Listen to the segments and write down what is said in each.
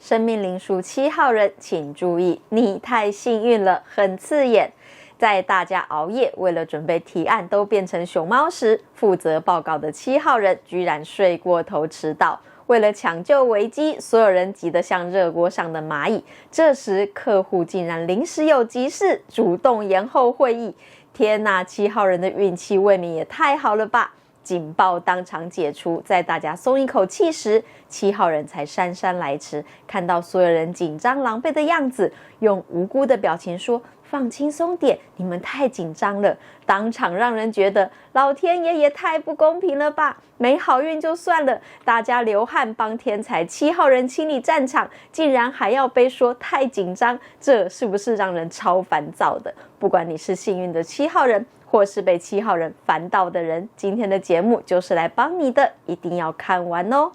生命灵数7号人，请注意，你太幸运了，很刺眼。在大家熬夜为了准备提案都变成熊猫时，负责报告的7号人居然睡过头迟到。为了抢救危机，所有人急得像热锅上的蚂蚁。这时客户竟然临时有急事，主动延后会议。天哪，7号人的运气未免也太好了吧！警报当场解除，在大家松一口气时，7号人才姗姗来迟。看到所有人紧张狼狈的样子，用无辜的表情说：“放轻松点，你们太紧张了。”当场让人觉得老天爷也太不公平了吧！没好运就算了，大家流汗帮天才7号人清理战场，竟然还要被说太紧张，这是不是让人超烦躁的？不管你是幸运的7号人，或是被7号人烦到的人，今天的节目就是来帮你的，一定要看完哦！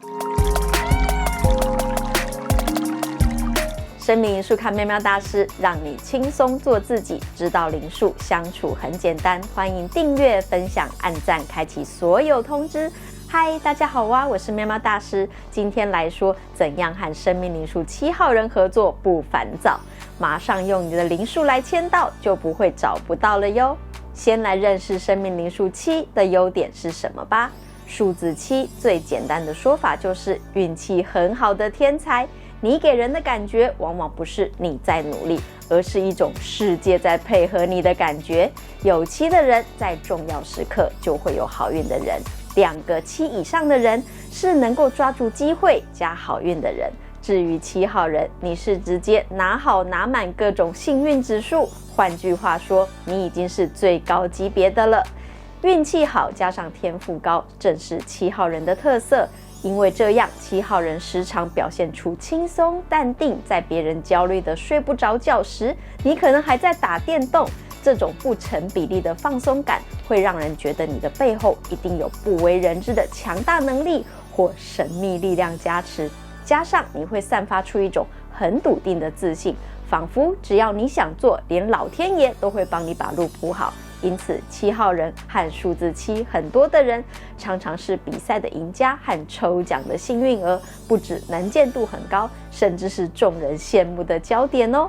生命灵数看喵喵大师，让你轻松做自己，知道灵数相处很简单。欢迎订阅、分享、按赞、开启所有通知。嗨，大家好啊，我是喵喵大师。今天来说，怎样和生命灵数7号人合作不烦躁？马上用你的灵数来签到，就不会找不到了哟。先来认识生命灵数7的优点是什么吧。数字7最简单的说法就是运气很好的天才。你给人的感觉往往不是你在努力，而是一种世界在配合你的感觉。有7的人在重要时刻就会有好运的人，2个7以上的人是能够抓住机会加好运的人。至于7号人，你是直接拿好拿满各种幸运指数，换句话说，你已经是最高级别的了。运气好加上天赋高，正是7号人的特色。因为这样，7号人时常表现出轻松淡定，在别人焦虑的睡不着觉时，你可能还在打电动。这种不成比例的放松感，会让人觉得你的背后一定有不为人知的强大能力或神秘力量加持。加上你会散发出一种很笃定的自信，仿佛只要你想做，连老天爷都会帮你把路铺好。因此7号人和数字7很多的人，常常是比赛的赢家和抽奖的幸运儿，不止能见度很高，甚至是众人羡慕的焦点哦。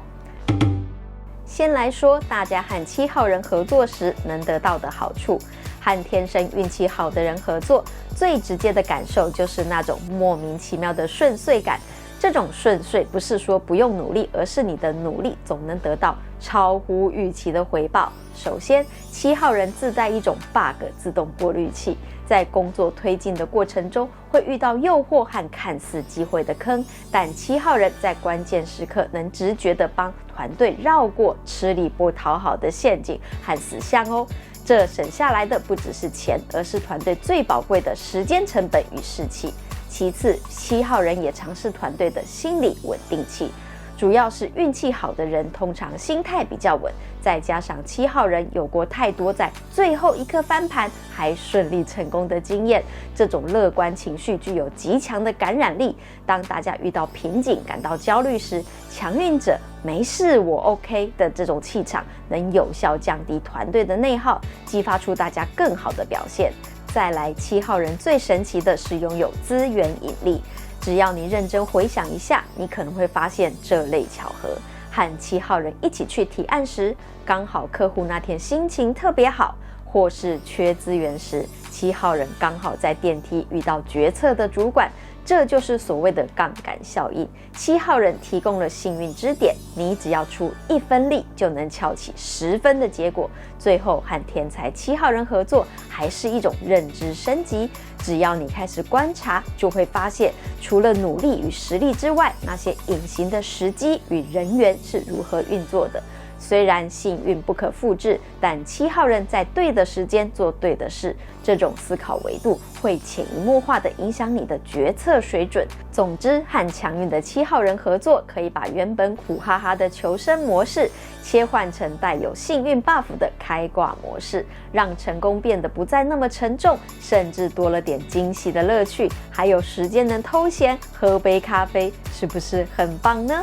先来说大家和7号人合作时能得到的好处。和天生运气好的人合作，最直接的感受就是那种莫名其妙的顺遂感。这种顺遂不是说不用努力，而是你的努力总能得到超乎预期的回报。首先，7号人自带一种 bug 自动过滤器，在工作推进的过程中会遇到诱惑和看似机会的坑，但7号人在关键时刻能直觉地帮团队绕过吃力不讨好的陷阱和死巷哦。这省下来的不只是钱，而是团队最宝贵的时间成本与士气。其次，7号人也常是团队的心理稳定器。主要是运气好的人通常心态比较稳，再加上7号人有过太多在最后一刻翻盘还顺利成功的经验，这种乐观情绪具有极强的感染力。当大家遇到瓶颈感到焦虑时，强运者没事我 OK 的这种气场能有效降低团队的内耗，激发出大家更好的表现。再来，7号人最神奇的是拥有资源引力。只要你认真回想一下，你可能会发现这类巧合。和7号人一起去提案时，刚好客户那天心情特别好，或是缺资源时，7号人刚好在电梯遇到决策的主管，这就是所谓的杠杆效应。7号人提供了幸运支点，你只要出1分力就能撬起10分的结果。最后和天才7号人合作，还是一种认知升级。只要你开始观察，就会发现除了努力与实力之外，那些隐形的时机与人缘是如何运作的。虽然幸运不可复制，但7号人在对的时间做对的事，这种思考维度会潜移默化地影响你的决策水准。总之，和强运的7号人合作，可以把原本苦哈哈的求生模式切换成带有幸运 buff 的开挂模式，让成功变得不再那么沉重，甚至多了点惊喜的乐趣，还有时间能偷闲喝杯咖啡，是不是很棒呢？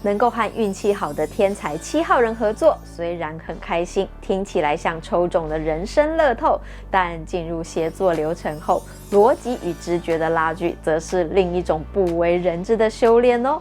能够和运气好的天才7号人合作，虽然很开心，听起来像抽中了人生乐透，但进入协作流程后，逻辑与直觉的拉锯，则是另一种不为人知的修炼哦。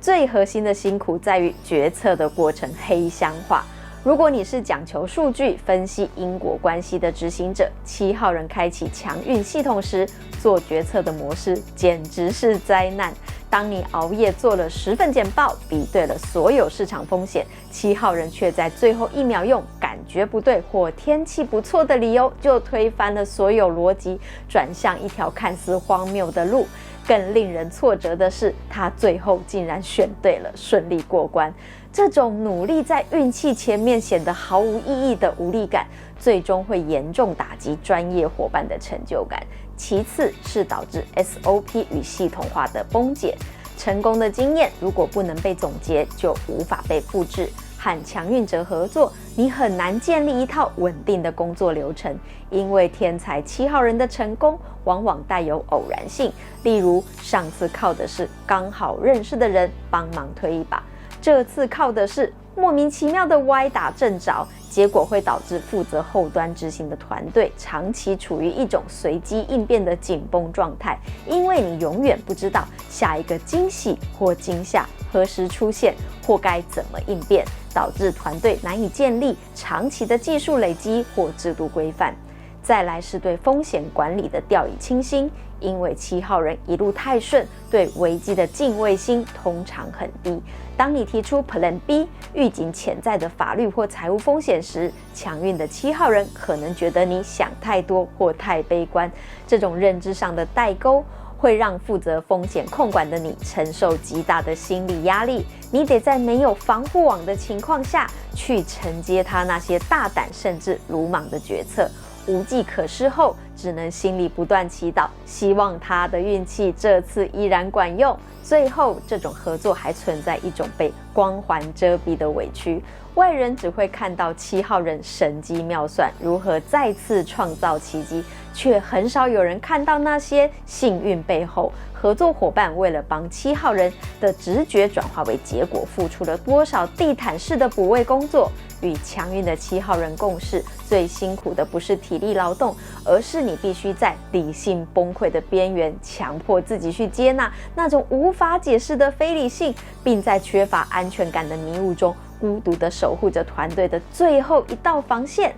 最核心的辛苦在于决策的过程黑箱化。如果你是讲求数据分析因果关系的执行者，7号人开启强运系统时，做决策的模式简直是灾难。当你熬夜做了10份简报，比对了所有市场风险，7号人却在最后1秒用感觉不对或天气不错的理由，就推翻了所有逻辑，转向一条看似荒谬的路。更令人挫折的是，他最后竟然选对了，顺利过关。这种努力在运气前面显得毫无意义的无力感，最终会严重打击专业伙伴的成就感。其次是导致 SOP 与系统化的崩解。成功的经验如果不能被总结，就无法被复制。和强运者合作，你很难建立一套稳定的工作流程，因为天才7号人的成功往往带有偶然性。例如，上次靠的是刚好认识的人帮忙推一把，这次靠的是莫名其妙的歪打正着，结果会导致负责后端执行的团队长期处于一种随机应变的紧绷状态，因为你永远不知道下一个惊喜或惊吓何时出现，或该怎么应变，导致团队难以建立长期的技术累积或制度规范。再来是对风险管理的掉以轻心，因为7号人一路太顺，对危机的敬畏心通常很低。当你提出 Plan B 预警潜在的法律或财务风险时，强运的7号人可能觉得你想太多或太悲观。这种认知上的代沟会让负责风险控管的你承受极大的心理压力，你得在没有防护网的情况下去承接他那些大胆甚至鲁莽的决策。无计可施后，只能心里不断祈祷，希望他的运气这次依然管用。最后，这种合作还存在一种被光环遮蔽的委屈，外人只会看到7号人神机妙算，如何再次创造奇迹，却很少有人看到那些幸运背后，合作伙伴为了帮7号人的直觉转化为结果，付出了多少地毯式的补位工作。与强运的7号人共事，最辛苦的不是体力劳动，而是你必须在理性崩溃的边缘，强迫自己去接纳那种无法解释的非理性，并在缺乏安全感的迷雾中，孤独地守护着团队的最后一道防线。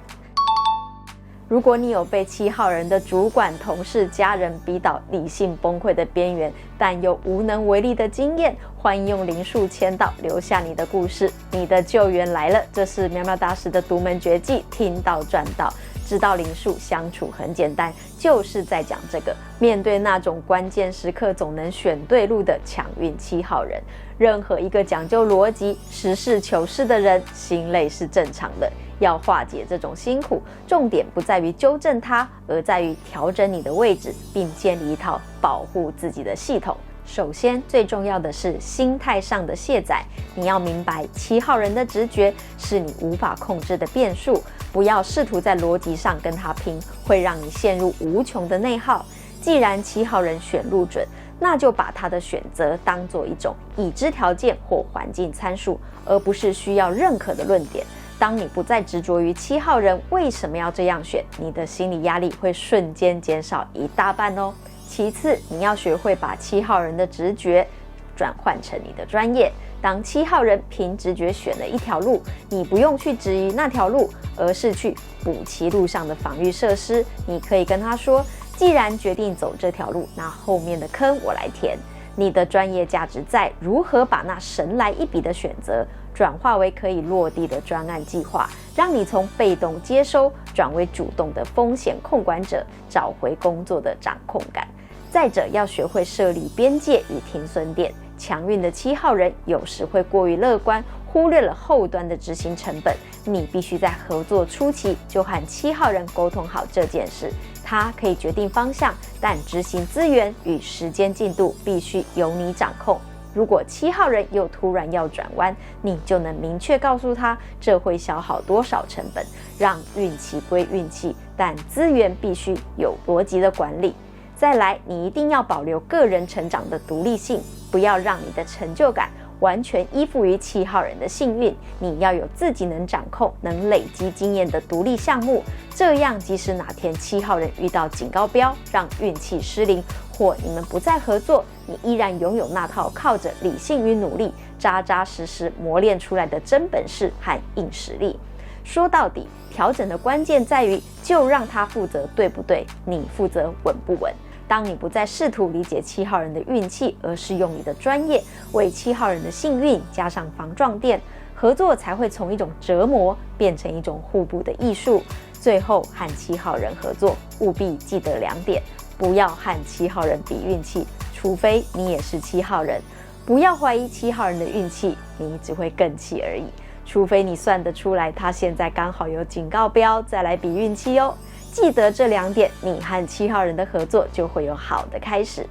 如果你有被7号人的主管、同事、家人逼到理性崩溃的边缘，但又无能为力的经验，欢迎用灵数签到，留下你的故事。你的救援来了，这是喵喵大师的独门绝技，听到赚到。知道灵数相处很简单，就是在讲这个。面对那种关键时刻总能选对路的强运7号人，任何一个讲究逻辑、实事求是的人，心累是正常的。要化解这种辛苦，重点不在于纠正它，而在于调整你的位置，并建立一套保护自己的系统。首先，最重要的是心态上的卸载。你要明白，7号人的直觉是你无法控制的变数，不要试图在逻辑上跟他拼，会让你陷入无穷的内耗。既然7号人选路准，那就把他的选择当作一种已知条件或环境参数，而不是需要认可的论点。当你不再执着于7号人为什么要这样选，你的心理压力会瞬间减少一大半哦。其次，你要学会把7号人的直觉转换成你的专业。当7号人凭直觉选了一条路，你不用去质疑那条路，而是去补齐路上的防御设施。你可以跟他说，既然决定走这条路，那后面的坑我来填。你的专业价值在如何把那神来一笔的选择转化为可以落地的专案计划，让你从被动接收转为主动的风险控管者，找回工作的掌控感。再者，要学会设立边界与停损点。强运的7号人有时会过于乐观，忽略了后端的执行成本。你必须在合作初期就和7号人沟通好这件事。他可以决定方向，但执行资源与时间进度必须由你掌控。如果7号人又突然要转弯，你就能明确告诉他这会消耗多少成本，让运气归运气，但资源必须有逻辑的管理。再来，你一定要保留个人成长的独立性，不要让你的成就感完全依附于7号人的幸运，你要有自己能掌控、能累积经验的独立项目，这样即使哪天7号人遇到警告标，让运气失灵，或你们不再合作，你依然拥有那套靠着理性与努力扎扎实实磨练出来的真本事和硬实力。说到底，调整的关键在于，就让他负责对不对，你负责稳不稳。当你不再试图理解7号人的运气，而是用你的专业为7号人的幸运加上防撞垫，合作才会从一种折磨变成一种互补的艺术。最后和7号人合作，务必记得2点：不要和7号人比运气，除非你也是7号人；不要怀疑7号人的运气，你只会更气而已。除非你算得出来他现在刚好有警告标，再来比运气哦。记得这2点，你和7号人的合作就会有好的开始。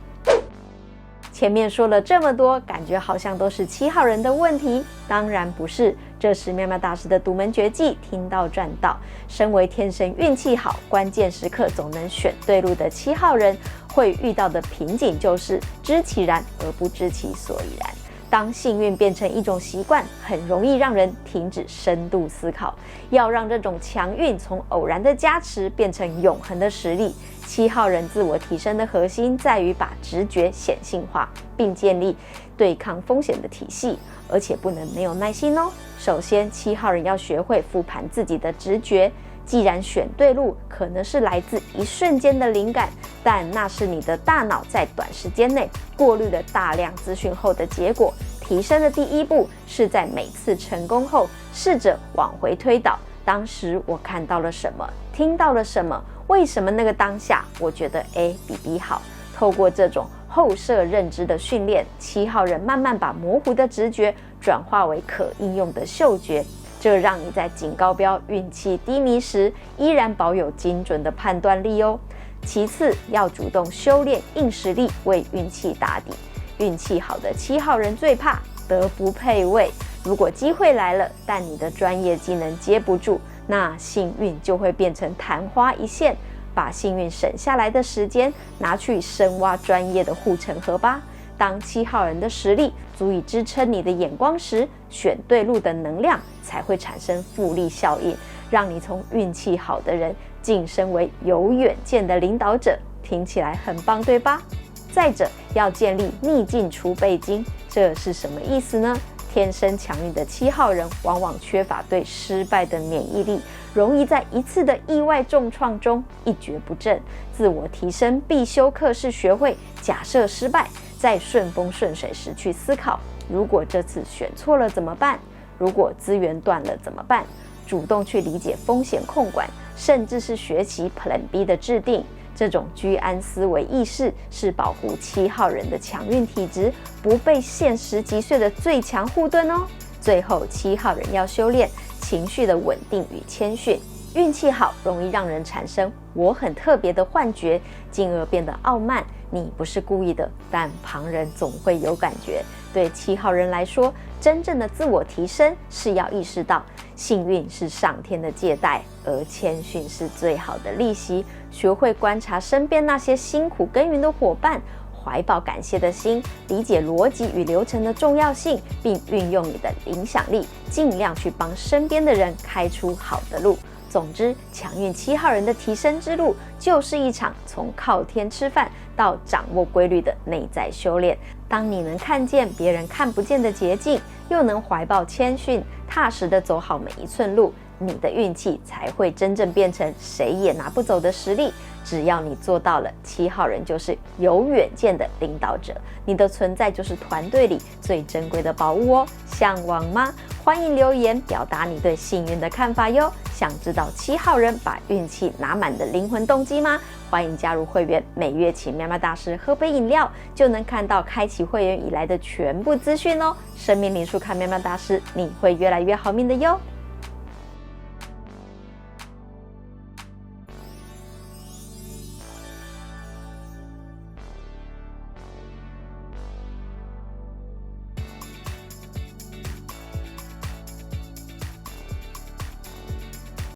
前面说了这么多，感觉好像都是7号人的问题，当然不是。这是妙妙大师的独门绝技，听到赚到。身为天生运气好、关键时刻总能选对路的7号人，会遇到的瓶颈就是知其然而不知其所以然。当幸运变成一种习惯，很容易让人停止深度思考。要让这种强运从偶然的加持变成永恒的实力，7号人自我提升的核心在于把直觉显性化，并建立对抗风险的体系，而且不能没有耐心哦。首先，7号人要学会复盘自己的直觉。既然选对路可能是来自一瞬间的灵感，但那是你的大脑在短时间内过滤了大量资讯后的结果。提升的第一步是在每次成功后，试着往回推导，当时我看到了什么，听到了什么，为什么那个当下我觉得 A 比 B 好。透过这种后设认知的训练，7号人慢慢把模糊的直觉转化为可应用的嗅觉，这让你在警告标运气低迷时，依然保有精准的判断力哦。其次，要主动修炼硬实力，为运气打底。运气好的7号人最怕德不配位。如果机会来了，但你的专业技能接不住，那幸运就会变成昙花一现。把幸运省下来的时间拿去深挖专业的护城河吧。当7号人的实力足以支撑你的眼光时，选对路的能量才会产生复利效应，让你从运气好的人晋升为有远见的领导者。听起来很棒，对吧？再者，要建立逆境储备金，这是什么意思呢？天生强运的7号人往往缺乏对失败的免疫力，容易在一次的意外重创中一蹶不振。自我提升必修课是学会假设失败，在顺风顺水时去思考，如果这次选错了怎么办？如果资源断了怎么办？主动去理解风险控管，甚至是学习 Plan B 的制定。这种居安思危意识是保护7号人的强运体质不被现实击碎的最强护盾哦。最后，7号人要修炼情绪的稳定与谦逊。运气好容易让人产生我很特别的幻觉，进而变得傲慢。你不是故意的，但旁人总会有感觉。对7号人来说，真正的自我提升是要意识到幸运是上天的借贷，而谦逊是最好的利息。学会观察身边那些辛苦耕耘的伙伴，怀抱感谢的心，理解逻辑与流程的重要性，并运用你的影响力，尽量去帮身边的人开出好的路。总之，强运7号人的提升之路，就是一场从靠天吃饭到掌握规律的内在修炼。当你能看见别人看不见的捷径，又能怀抱谦逊，踏实地走好每一寸路，你的运气才会真正变成谁也拿不走的实力。只要你做到了，7号人就是有远见的领导者，你的存在就是团队里最珍贵的宝物哦。向往吗？欢迎留言表达你对幸运的看法哟。想知道7号人把运气拿满的灵魂动机吗？欢迎加入会员，每月请喵喵大师喝杯饮料，就能看到开启会员以来的全部资讯哦。生命灵数看喵喵大师，你会越来越好命的哟。